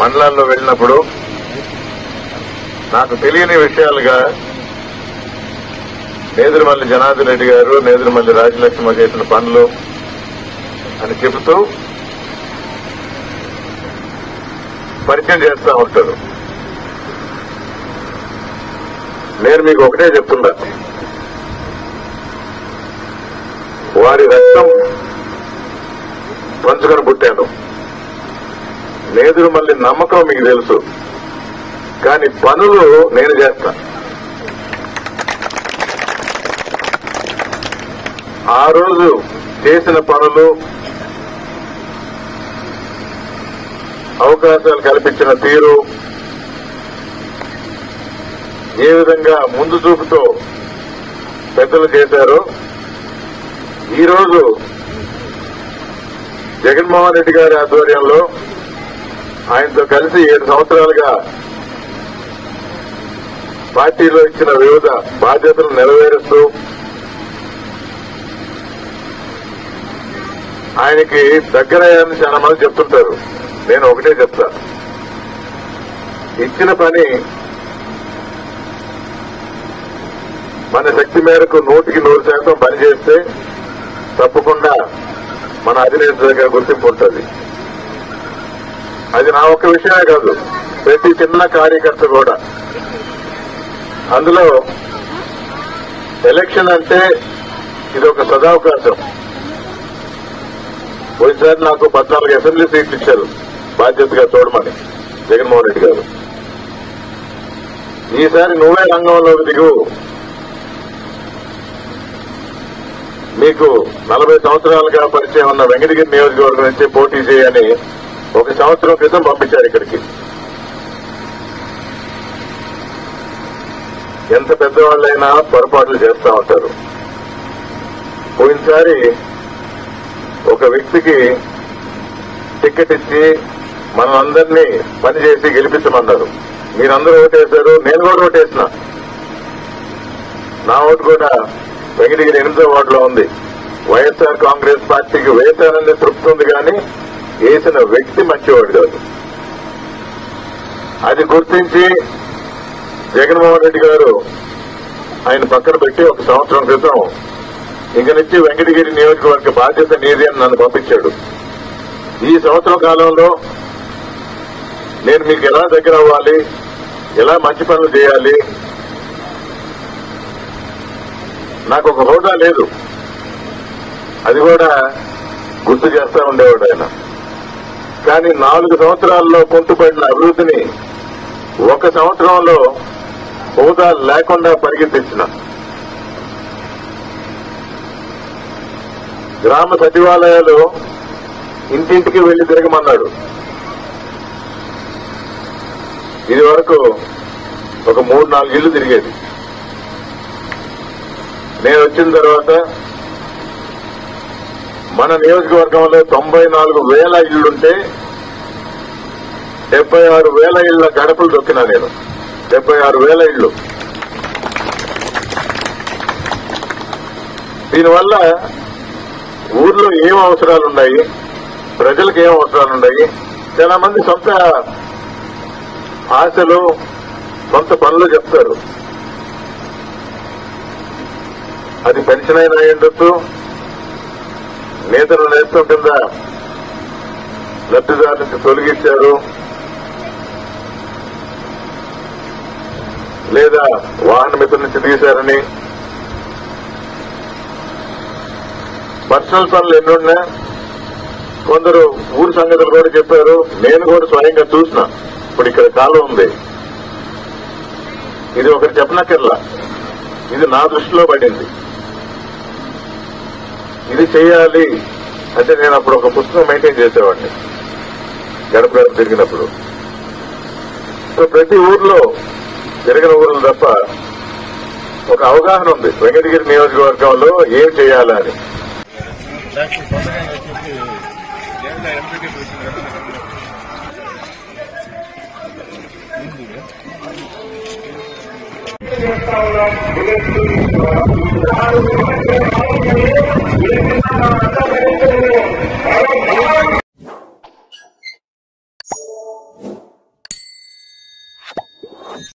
మండలాల్లో వెళ్ళినప్పుడు నాకు తెలియని విషయాలుగా నేదురుమల్లి జనార్దన్ రెడ్డి గారు, నేదురుమల్లి రాజలక్ష్మ చేసిన పనులు అని చెబుతూ పరిచయం చేస్తూ ఉంటారు. నేను మీకు ఒకటే చెప్తున్నా, వారి రక్తం పంచుకొని పుట్టాను. నేదురుమల్లి నమ్మకం మీకు తెలుసు, కానీ పనులు నేను చేస్తా. ఆ రోజు చేసిన పనులు, అవకాశాలు కల్పించిన తీరు, ఏ విధంగా ముందు చూపుతో పెద్దలు చేశారో ఈరోజు జగన్మోహన్ రెడ్డి గారి ఆధ్వర్యంలో ఆయనతో కలిసి 7 సంవత్సరాలుగా పార్టీలో ఇచ్చిన వివిధ బాధ్యతలు నెరవేరుస్తూ ఆయనకి దగ్గరయ్యారని చాలా మంది చెప్తుంటారు. నేను ఒకటే చెప్తా, ఇచ్చిన పని మన శక్తి మేరకు 100% పనిచేస్తే తప్పకుండా మన అధినేత దగ్గర గుర్తింపు ఉంటుంది. అది నా ఒక్క విషయమే కాదు, ప్రతి చిన్న కార్యకర్త కూడా. అందులో ఎలక్షన్ అంటే ఇది ఒక సదావకాశం. పోయినసారి నాకు 14 అసెంబ్లీ సీట్లు ఇచ్చారు బాధ్యతగా చూడమని జగన్మోహన్ రెడ్డి గారు. ఈసారి నువ్వే రంగంలోకి దిగు, మీకు 40 సంవత్సరాలుగా పరిచయం ఉన్న వెంకటగిరి నియోజకవర్గం నుంచి పోటీ చేయని 1 సంవత్సరం క్రితం పంపించారు ఇక్కడికి. ఎంత పెద్దవాళ్ళైనా పొరపాట్లు చేస్తూ ఉంటారు. పోయినసారి ఒక వ్యక్తికి టికెట్ ఇచ్చి మనం అందరినీ పనిచేసి గెలిపించమన్నారు. మీరందరూ ఓటేశారు, నేను కూడా ఓటేసిన. నా ఓటు కూడా వెంకటగిరి 8వ వార్డులో ఉంది. వైఎస్ఆర్ కాంగ్రెస్ పార్టీకి వేశానని తృప్తి ఉంది, కానీ వేసిన వ్యక్తి మంచివాడు కాదు. అది గుర్తించి జగన్మోహన్ రెడ్డి గారు ఆయన పక్కన పెట్టి 1 సంవత్సరం క్రితం ఇంక నుంచి వెంకటగిరి నియోజకవర్గ బాధ్యత నీది అని నన్ను పంపించాడు. ఈ సంవత్సరం కాలంలో నేను మీకు ఎలా దగ్గర అవ్వాలి, ఎలా మంచి పనులు చేయాలి, నాకు ఒక హోదా లేదు, అది కూడా గుర్తు చేస్తా ఉండేవాడు ఆయన. కానీ 4 సంవత్సరాల్లో కుంటుపడిన అభివృద్ధిని 1 సంవత్సరంలో హోదా లేకుండా పరిగెత్తించిన. గ్రామ సచివాలయాలు ఇంటింటికి వెళ్లి తిరగమన్నాడు. ఇది వరకు ఒక 3-4 ఇళ్లు తిరిగేది. నేను వచ్చిన తర్వాత మన నియోజకవర్గంలో 94,000 ఇళ్లుంటే 76,000 ఇళ్ల గడపలు దొక్కినా నేను. 76,000 ఇళ్లు. దీనివల్ల ఊర్లో ఏం అవసరాలున్నాయి, ప్రజలకు ఏం అవసరాలున్నాయి, చాలా మంది సొంత ఆశలు, సొంత పనులు చెప్తారు. అది పెన్షన్ అయినా ఉండొచ్చు, నేతలు నేస్తం కింద లబ్ధిదారు నుంచి తొలగించారు, లేదా వాహన మిత్రుల నుంచి తీశారని, పర్సనల్ పనులు ఎన్నున్నా కొందరు ఊరు సంగతులు కూడా చెప్పారు. నేను కూడా స్వయంగా చూసిన. ఇప్పుడు ఇక్కడ కాలం ఉంది, ఇది ఒకటి చెప్పనక్కర్లా, ఇది నా దృష్టిలో పడింది. ఇది చేయాలి అంటే నేను అప్పుడు ఒక పుస్తకం మెయింటైన్ చేసేవాడిని గడప గడప తిరిగినప్పుడు. సో ప్రతి ఊర్లో తిరిగిన ఊర్లు తప్ప ఒక అవగాహన ఉంది వెంకటగిరి నియోజకవర్గంలో ఏం చేయాలని. చేస్తా ఉన్నాం.